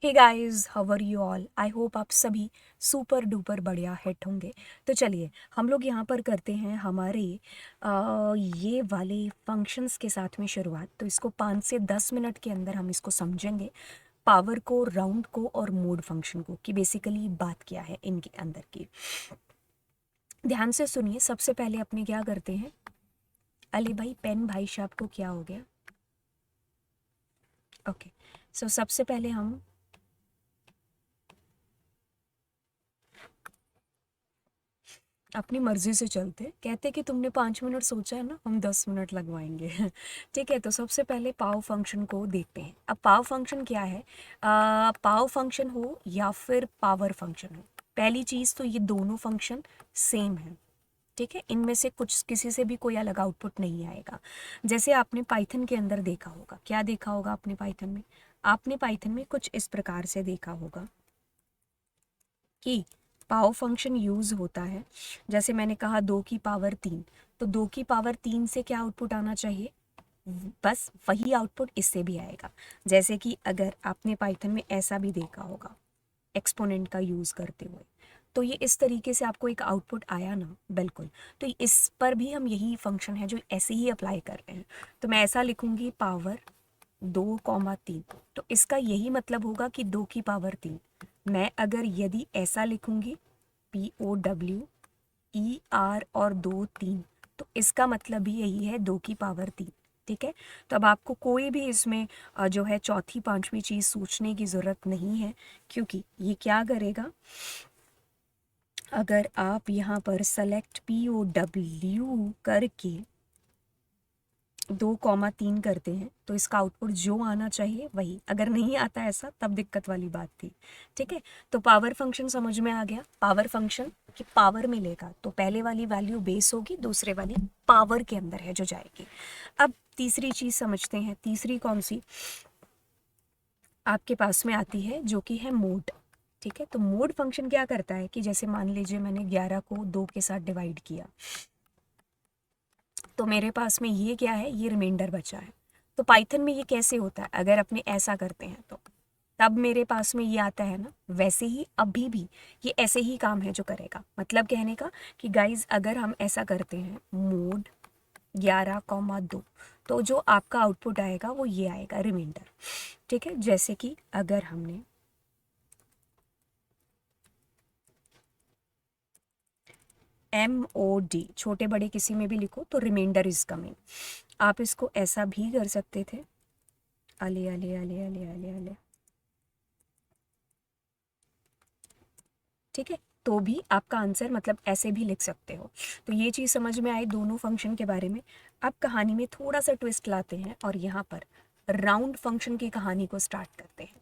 Hey guys, how are you all. I hope आप सभी super duper बढ़िया hit होंगे। तो चलिए हम लोग यहाँ पर करते हैं हमारे ये वाले फंक्शंस के साथ में शुरुआत। तो इसको 5 से 10 मिनट के अंदर हम इसको समझेंगे, पावर को, राउंड को और मोड फंक्शन को, कि बेसिकली बात क्या है इनके अंदर की। ध्यान से सुनिए। सबसे पहले अपने क्या करते हैं, अली भाई पेन भाई साहब को क्या हो गया? ओके, सो सबसे पहले हम अपनी मर्जी से चलते, कहते कि तुमने 5 मिनट सोचा है ना, हम 10 मिनट लगवाएंगे। ठीक है, तो सबसे पहले पाव फंक्शन को देखते हैं। अब पाव फंक्शन क्या है? पाव फंक्शन हो या फिर पावर फंक्शन हो, पहली चीज़ तो ये दोनों फंक्शन सेम है। ठीक है, इनमें से कुछ किसी से भी कोई अलग आउटपुट नहीं आएगा। जैसे आपने पाइथन के अंदर देखा होगा, क्या देखा होगा आपने पाइथन में? आपने पाइथन में कुछ इस प्रकार से देखा होगा कि पाव फंक्शन यूज़ होता है। जैसे मैंने कहा 2 की पावर 3, तो 2 की पावर 3 से क्या आउटपुट आना चाहिए? बस वही आउटपुट इससे भी आएगा। जैसे कि अगर आपने पाइथन में ऐसा भी देखा होगा एक्सपोनेंट का यूज़ करते हुए, तो ये इस तरीके से आपको एक आउटपुट आया ना, बिल्कुल। तो इस पर भी हम यही फंक्शन है जो ऐसे ही अप्लाई कर रहे हैं। तो मैं ऐसा लिखूंगी पावर 2, 3, तो इसका यही मतलब होगा कि 2 की पावर 3। मैं अगर यदि ऐसा लिखूंगी POWER और 2, 3, तो इसका मतलब भी यही है 2 की पावर 3। ठीक है, तो अब आपको कोई भी इसमें जो है चौथी पांचवी चीज़ सोचने की ज़रूरत नहीं है, क्योंकि ये क्या करेगा, अगर आप यहाँ पर सेलेक्ट POW करके 2, 3 करते हैं तो इसका आउटपुट जो आना चाहिए वही, अगर नहीं आता ऐसा तब दिक्कत वाली बात थी। ठीक है, तो पावर फंक्शन समझ में आ गया। पावर फंक्शन कि पावर मिलेगा तो पहले वाली वैल्यू बेस होगी, दूसरे वाली पावर के अंदर है जो जाएगी। अब तीसरी चीज़ समझते हैं। तीसरी कौन सी आपके पास में आती है, जो कि है मोड। ठीक है, तो मोड फंक्शन क्या करता है कि जैसे मान लीजिए मैंने 11 को 2 के साथ डिवाइड किया, तो मेरे पास में ये क्या है, ये रिमाइंडर बचा है। तो पाइथन में ये कैसे होता है, अगर अपने ऐसा करते हैं तो तब मेरे पास में ये आता है ना, वैसे ही अभी भी ये ऐसे ही काम है जो करेगा। मतलब कहने का कि गाइज अगर हम ऐसा करते हैं मोड 11, 2, तो जो आपका आउटपुट आएगा वो ये आएगा, रिमाइंडर। ठीक है, जैसे कि अगर हमने MOD छोटे बड़े किसी में भी लिखो तो रिमाइंडर इज कमिंग, आप इसको ऐसा भी कर सकते थे, अले अले अले अले अले अले। ठीक है, तो भी आपका आंसर मतलब ऐसे भी लिख सकते हो। तो ये चीज़ समझ में आई दोनों फंक्शन के बारे में। अब कहानी में थोड़ा सा ट्विस्ट लाते हैं और यहाँ पर राउंड फंक्शन की कहानी को स्टार्ट करते हैं।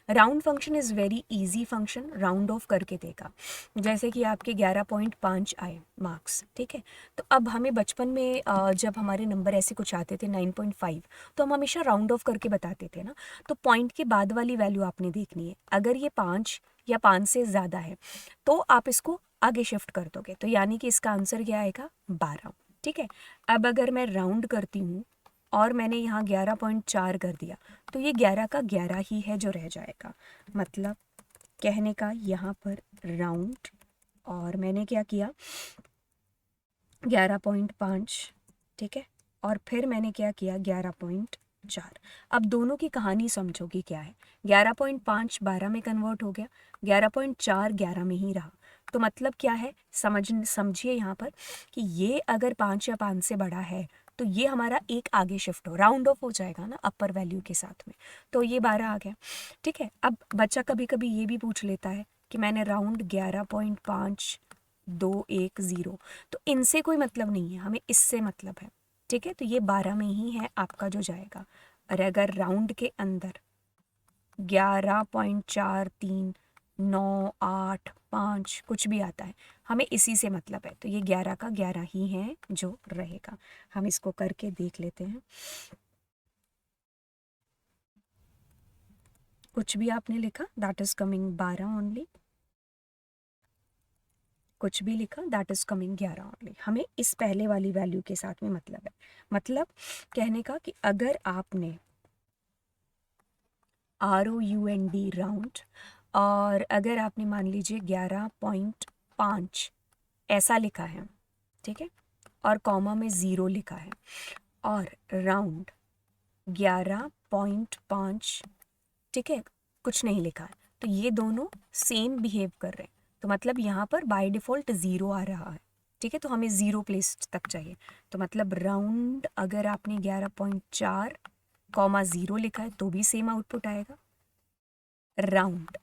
Round function is very easy function, round of करके देगा। जैसे कि आपके 11.5 आए मार्क्स। ठीक है, तो अब हमें बचपन में जब हमारे नंबर ऐसे कुछ आते थे 9.5, तो हम हमेशा राउंड ऑफ करके बताते थे ना। तो पॉइंट के बाद वाली वैल्यू आपने देखनी है। अगर ये 5 या 5 से ज़्यादा है तो आप इसको आगे शिफ्ट कर दोगे, तो यानी कि इसका आंसर क्या आएगा, 12। ठीक है, अब अगर मैं राउंड करती हूँ और मैंने यहाँ 11.4 कर दिया, तो ये 11 का 11 ही है जो रह जाएगा। मतलब कहने का यहाँ पर राउंड, और मैंने क्या किया 11.5। ठीक है, और फिर मैंने क्या किया 11.4। अब दोनों की कहानी समझोगी क्या है। 11.5 12 में कन्वर्ट हो गया, 11.4 11 में ही रहा। तो मतलब क्या है, समझिए यहाँ पर कि ये अगर 5 या 5 से बड़ा है तो ये हमारा एक आगे शिफ्ट हो, राउंड ऑफ हो जाएगा ना अपर वैल्यू के साथ में। तो ये 12 आ गया। ठीक है, अब बच्चा कभी कभी ये भी पूछ लेता है कि मैंने राउंड 11.5 2 1 0, तो इनसे कोई मतलब नहीं है, हमें इससे मतलब है। ठीक है, तो ये 12 में ही है आपका जो जाएगा। और अगर राउंड के अंदर 11.4 3 9 8 5 कुछ भी आता है, हमें इसी से मतलब है, तो ये 11 का 11 ही है जो रहेगा। हम इसको करके देख लेते हैं। कुछ भी आपने लिखा दैट इज कमिंग 12 ओनली, कुछ भी लिखा दैट इज कमिंग 11 ओनली, हमें इस पहले वाली वैल्यू के साथ में मतलब है। मतलब कहने का कि अगर आपने ROUND राउंड। और अगर आपने मान लीजिए 11.5 ऐसा लिखा है, ठीक है, और कॉमा में 0 लिखा है, और राउंड 11.5, ठीक है, कुछ नहीं लिखा है, तो ये दोनों सेम बिहेव कर रहे हैं। तो मतलब यहाँ पर बाय डिफ़ॉल्ट 0 आ रहा है, ठीक है, तो हमें 0 प्लेस तक चाहिए। तो मतलब राउंड अगर आपने 11.4 कॉमा 0 लिखा है तो भी सेम आउटपुट आएगा। राउंड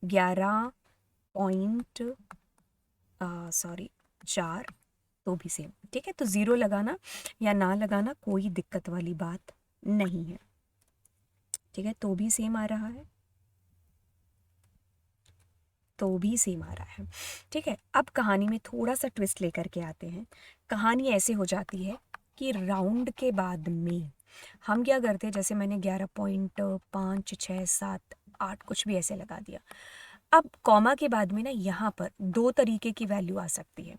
11.4 तो भी सेम, ठीक है। तो 0 लगाना या ना लगाना कोई दिक्कत वाली बात नहीं है, ठीक है, तो भी सेम आ रहा है, तो भी सेम आ रहा है, ठीक है। अब कहानी में थोड़ा सा ट्विस्ट लेकर के आते हैं। कहानी ऐसे हो जाती है कि राउंड के बाद में हम क्या करते हैं, जैसे मैंने 11.5 6 7 8 कुछ भी ऐसे लगा दिया। अब कॉमा के बाद में ना यहाँ पर दो तरीके की वैल्यू आ सकती है।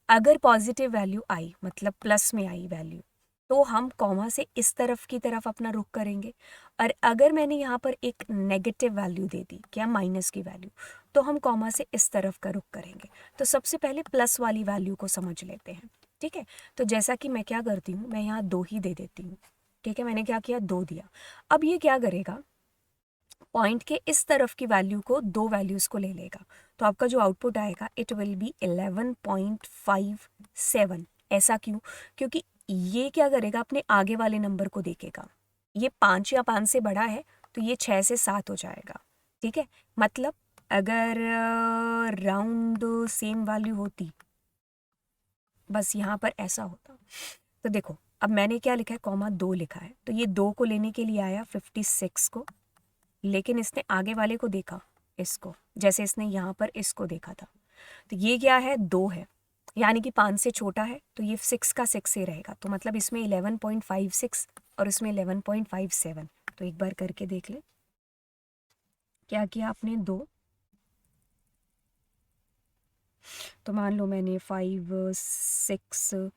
अगर पॉजिटिव वैल्यू आई, मतलब प्लस में आई वैल्यू, तो हम कॉमा से इस तरफ की तरफ अपना रुख करेंगे। और अगर मैंने यहाँ पर एक नेगेटिव वैल्यू दे दी, क्या माइनस की वैल्यू, तो हम कॉमा से इस तरफ का रुख करेंगे। तो सबसे पहले प्लस वाली वैल्यू को समझ लेते हैं, ठीक है। तो जैसा कि मैं क्या करती हूँ, मैं यहाँ 2 ही दे देती हूँ, ठीक है, मैंने क्या किया, 2 दिया। अब ये क्या करेगा, पॉइंट के इस तरफ की वैल्यू को, दो वैल्यूज़ को ले लेगा, तो आपका जो आउटपुट आएगा इट विल बी 11.57। ऐसा क्यों? क्योंकि ये क्या करेगा, अपने आगे वाले नंबर को देखेगा। ये 5 या 5 से बड़ा है तो ये 6 से 7 हो जाएगा, ठीक है। मतलब अगर राउंड सेम वैल्यू होती, बस यहाँ पर ऐसा होता। तो देखो अब मैंने क्या लिखा है, कॉमा 2 लिखा है, तो ये 2 को लेने के लिए आया 56 को, लेकिन इसने आगे वाले को देखा, इसको, जैसे इसने यहाँ पर इसको देखा था। तो ये क्या है, 2 है, यानी कि 5 से छोटा है, तो ये 6 का 6 ही रहेगा। तो मतलब इसमें 11.56 और इसमें 11.57। तो एक बार करके देख ले, क्या किया आपने, 2, तो मान लो मैंने 5 6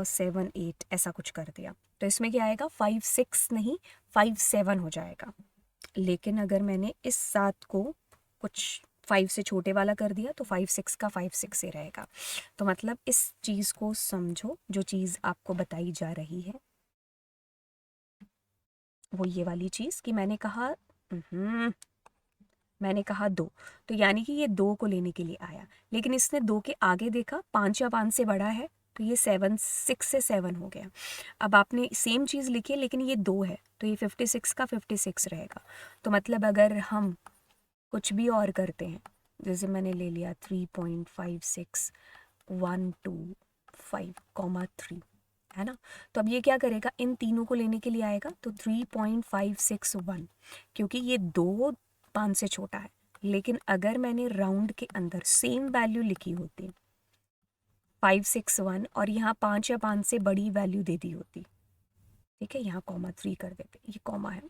7 8 ऐसा कुछ कर दिया, तो इसमें क्या आएगा, 5 6 नहीं 5 7 हो जाएगा। लेकिन अगर मैंने इस 7 को कुछ 5 से छोटे वाला कर दिया तो 5 6 का 5 6 ही रहेगा। तो मतलब इस चीज़ को समझो, जो चीज़ आपको बताई जा रही है वो ये वाली चीज़ कि मैंने कहा, मैंने कहा 2, तो यानी कि ये 2 को लेने के लिए आया, लेकिन इसने 2 के आगे देखा, 5 या 5 से बड़ा है, तो ये 7 6 से 7 हो गया। अब आपने सेम चीज़ लिखी है लेकिन ये 2 है, तो ये 56 का 56 रहेगा। तो मतलब अगर हम कुछ भी और करते हैं, जैसे मैंने ले लिया 3.56 125 कॉमा 3, है ना, तो अब ये क्या करेगा, इन तीनों को लेने के लिए आएगा, तो 3.561, क्योंकि ये 2 5 से छोटा है। लेकिन अगर मैंने राउंड के अंदर सेम वैल्यू लिखी होती 561 और यहाँ 5 या 5 से बड़ी वैल्यू दे दी होती, ठीक है, यहाँ कॉमा 3 कर देते, ये कॉमा है,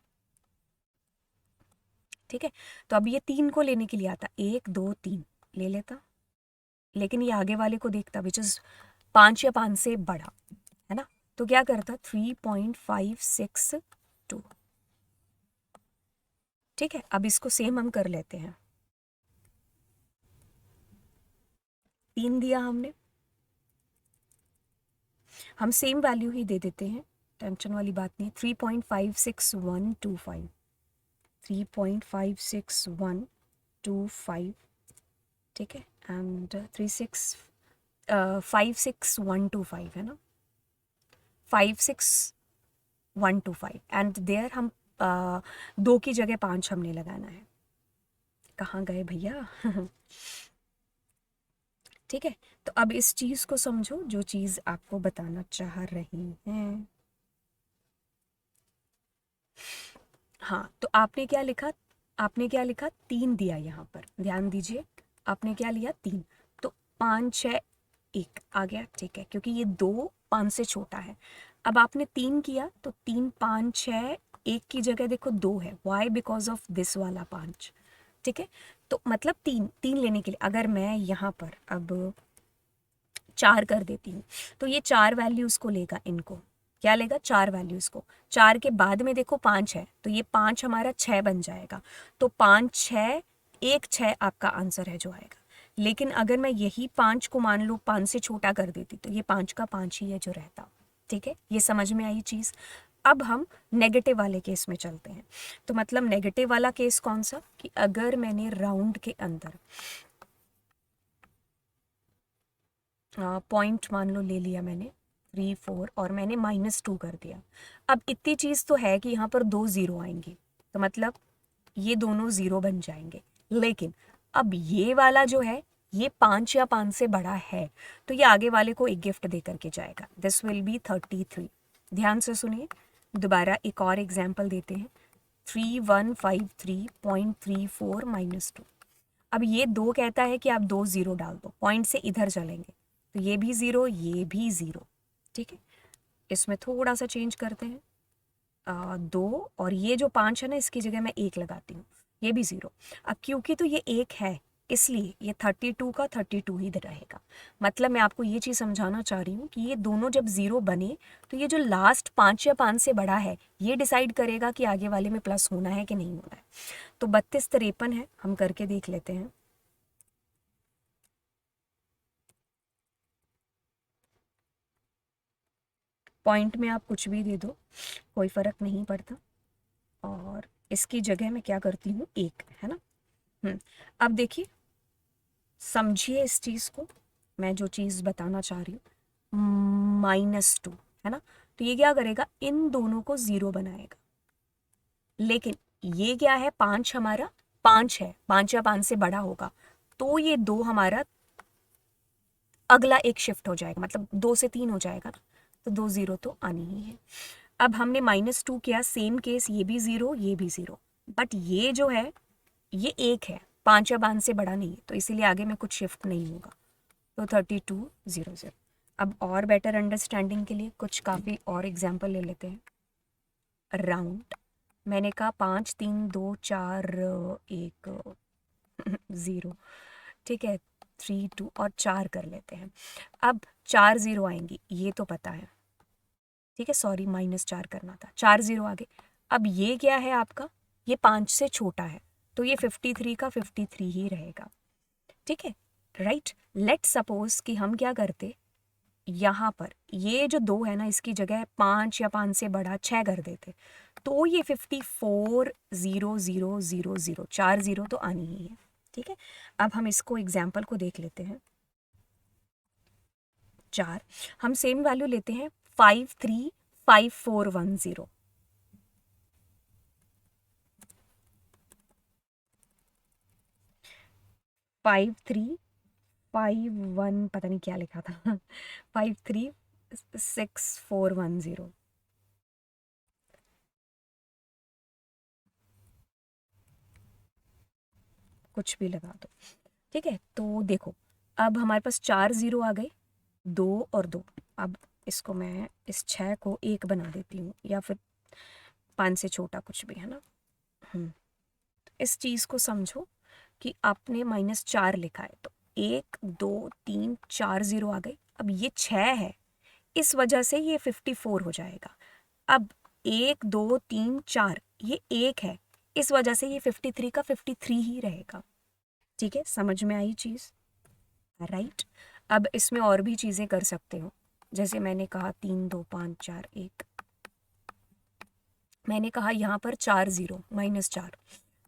ठीक है। तो अब ये 3 को लेने के लिए आता, 1 2 3 ले लेता, लेकिन ये आगे वाले को देखता विच इज़ 5 या 5 से बड़ा, है ना, तो क्या करता, 3.562, ठीक है। अब इसको सेम हम कर लेते हैं, 3 दिया हमने, हम सेम वैल्यू ही दे देते हैं, टेंशन वाली बात नहीं। 3.56125, 3.56125, ठीक है, एंड 56125 है ना, 56125, एंड देयर हम 2 की जगह 5 हमने लगाना है। कहाँ गए भैया ठीक है। तो अब इस चीज़ को समझो, जो चीज़ आपको बताना चाह रही हैं। हाँ, तो आपने क्या लिखा, आपने क्या लिखा, 3 दिया यहाँ पर, ध्यान दीजिए, आपने क्या लिया, 3, तो 5 6 1 आ गया, ठीक है, क्योंकि ये 2 5 से छोटा है। अब आपने 3 किया, तो 3 5 6 1 की जगह देखो 2 है, वाई, बिकॉज ऑफ दिस वाला 5, ठीक है। तो मतलब 3 3 लेने के लिए अगर मैं यहाँ पर अब 4 कर देती हूँ, तो ये 4 वैल्यूज़ को लेगा, इनको, क्या लेगा, 4 वैल्यूज़ को। 4 के बाद में देखो 5 है, तो ये 5 हमारा 6 बन जाएगा। तो 5 6 1 6 आपका आंसर है जो आएगा। लेकिन अगर मैं यही 5 को मान लो 5 से छोटा कर देती तो ये 5 का 5 ही है जो रहता। ठीक है, ये समझ में आई चीज़। अब हम नेगेटिव वाले केस में चलते हैं। तो मतलब नेगेटिव वाला केस कौन सा, कि अगर मैंने राउंड के अंदर पॉइंट मान लो ले लिया मैंने 3 4 और मैंने -2 कर दिया। अब इतनी चीज़ तो है कि यहाँ पर 2 ज़ीरो आएंगी, तो मतलब ये दोनों ज़ीरो बन जाएंगे। लेकिन अब ये वाला जो है ये 5 या 5 से बड़ा है, तो ये आगे वाले को एक गिफ्ट दे करके जाएगा। This will be 33। ध्यान से सुनिए, दोबारा एक और एग्जाम्पल देते हैं। 3153.34 -2। अब ये 2 कहता है कि आप 2 ज़ीरो डाल दो, पॉइंट से इधर चलेंगे तो ये भी ज़ीरो, ये भी ज़ीरो। ठीक है, इसमें थोड़ा सा चेंज करते हैं, 2 और ये जो 5 है ना, इसकी जगह मैं 1 लगाती हूँ, ये भी ज़ीरो। अब क्योंकि तो ये 1 है, इसलिए ये 32 का 32 ही रहेगा। मतलब मैं आपको ये चीज़ समझाना चाह रही हूँ कि ये दोनों जब ज़ीरो बने तो ये जो लास्ट 5 या 5 से बड़ा है ये डिसाइड करेगा कि आगे वाले में प्लस होना है कि नहीं होना है। तो 32 53 है, हम करके देख लेते हैं। पॉइंट में आप कुछ भी दे दो, कोई फ़र्क नहीं पड़ता। और इसकी जगह मैं क्या करती हूँ, 1, है ना। अब देखिए, समझिए इस चीज़ को, मैं जो चीज़ बताना चाह रही हूँ, -2 है ना। तो ये क्या करेगा, इन दोनों को ज़ीरो बनाएगा। लेकिन ये क्या है, 5 हमारा 5 है, 5 या 5 से बड़ा होगा, तो ये 2 हमारा अगला एक शिफ्ट हो जाएगा, मतलब 2 से 3 हो जाएगा ना, तो 2 ज़ीरो तो आनी ही है। अब हमने -2 किया, सेम केस, ये भी ज़ीरो, ये भी ज़ीरो, बट ये जो है ये 1 है, 5 या 5 से बड़ा नहीं है, तो इसीलिए आगे में कुछ शिफ्ट नहीं होगा। तो 32 0 0। अब और बेटर अंडरस्टैंडिंग के लिए कुछ काफ़ी और एग्जांपल ले लेते हैं। राउंड, मैंने कहा 5 3 2 4 1 ज़ीरो। ठीक है, 3 2 और 4 कर लेते हैं। अब 4 ज़ीरो आएंगी, ये तो पता है। ठीक है, सॉरी, -4 करना था, 4 ज़ीरो आ गए। अब ये क्या है आपका, ये 5 से छोटा है, तो ये 53 का 53 ही रहेगा। ठीक है, राइट। लेट सपोज कि हम क्या करते, यहाँ पर ये जो 2 है ना, इसकी जगह 5 या 5 से बड़ा 6 कर देते, तो ये 54 0 0 0 0, 4 ज़ीरो तो आनी ही है। ठीक है, अब हम इसको एग्जाम्पल को देख लेते हैं। 4, हम सेम वैल्यू लेते हैं, 5 3 5 4 1 0। 5 3 5 1, पता नहीं क्या लिखा था 5 3 6 4 1 0। कुछ भी लगा दो। ठीक है, तो देखो, अब हमारे पास 4 ज़ीरो आ गए, 2 और 2। अब इसको मैं इस 6 को 1 बना देती हूँ, या फिर 5 से छोटा कुछ भी, है ना। इस चीज़ को समझो कि आपने -4 लिखा है, तो 1 2 3 4 ज़ीरो आ गए। अब ये 6 है, इस वजह से ये 54 हो जाएगा। अब 1 2 3 4, ये 1 है, इस वजह से ये 53 का 53 ही रहेगा। ठीक है, समझ में आई चीज़, राइट। अब इसमें और भी चीज़ें कर सकते हो, जैसे मैंने कहा 3 2 5 4 1, मैंने कहा यहाँ पर 4 ज़ीरो, -4,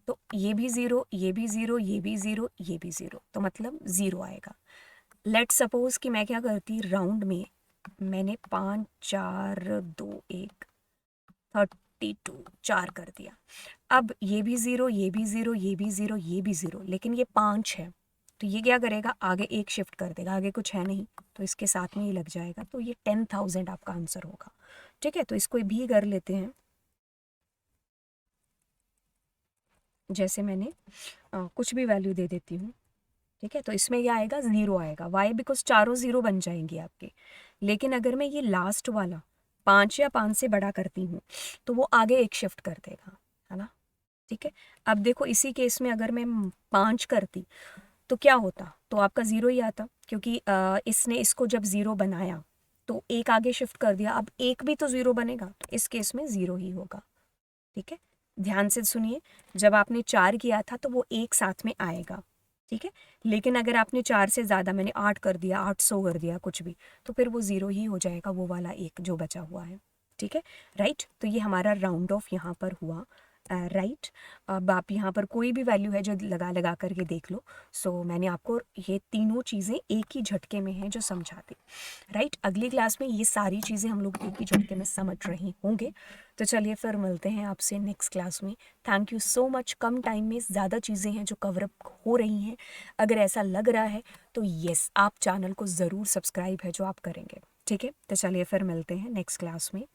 तो ये भी ज़ीरो, ये भी ज़ीरो, ये भी ज़ीरो, ये भी ज़ीरो, तो मतलब ज़ीरो आएगा। लेट सपोज कि मैं क्या करती, राउंड में मैंने 5 4 2 1 32 4 कर दिया। अब ये भी ज़ीरो, ये भी ज़ीरो, ये भी ज़ीरो, ये भी ज़ीरो, लेकिन ये 5 है, तो ये क्या करेगा, आगे एक शिफ्ट कर देगा, आगे कुछ है नहीं, तो इसके साथ में ही लग जाएगा, तो ये 10,000 आपका आंसर होगा। ठीक है, तो इसको भी कर लेते हैं। जैसे मैंने कुछ भी वैल्यू दे देती हूँ। ठीक है, तो इसमें क्या आएगा, ज़ीरो आएगा। वाई, बिकॉज चारों ज़ीरो बन जाएंगे आपके। लेकिन अगर मैं ये लास्ट वाला 5 या 5 से बड़ा करती हूँ तो वो आगे एक शिफ्ट कर देगा, है ना। ठीक है, अब देखो इसी केस में अगर मैं 5 करती तो क्या होता, तो आपका ज़ीरो ही आता, क्योंकि इसने इसको जब ज़ीरो बनाया तो एक आगे शिफ्ट कर दिया, अब एक भी तो ज़ीरो बनेगा, तो इस केस में ज़ीरो ही होगा। ठीक है, ध्यान से सुनिए, जब आपने 4 किया था तो वो एक साथ में आएगा। ठीक है, लेकिन अगर आपने 4 से ज़्यादा, मैंने 8 कर दिया, 800 कर दिया, कुछ भी, तो फिर वो ज़ीरो ही हो जाएगा, वो वाला एक जो बचा हुआ है। ठीक है, राइट। तो ये हमारा राउंड ऑफ यहाँ पर हुआ। राइट, अब आप यहाँ पर कोई भी वैल्यू है जो लगा लगा करके देख लो। सो मैंने आपको ये तीनों चीज़ें एक ही झटके में हैं जो समझा दी। राइट, अगली क्लास में ये सारी चीज़ें हम लोग एक ही झटके में समझ रहे होंगे। तो चलिए फिर मिलते हैं आपसे नेक्स्ट क्लास में। Thank you so much. Come time में ज़्यादा चीज़ें हैं जो कवरअप हो रही हैं। अगर ऐसा लग रहा है तो यस, आप चैनल को ज़रूर सब्सक्राइब है जो आप करेंगे। ठीक है, तो चलिए फिर मिलते हैं नेक्स्ट क्लास में।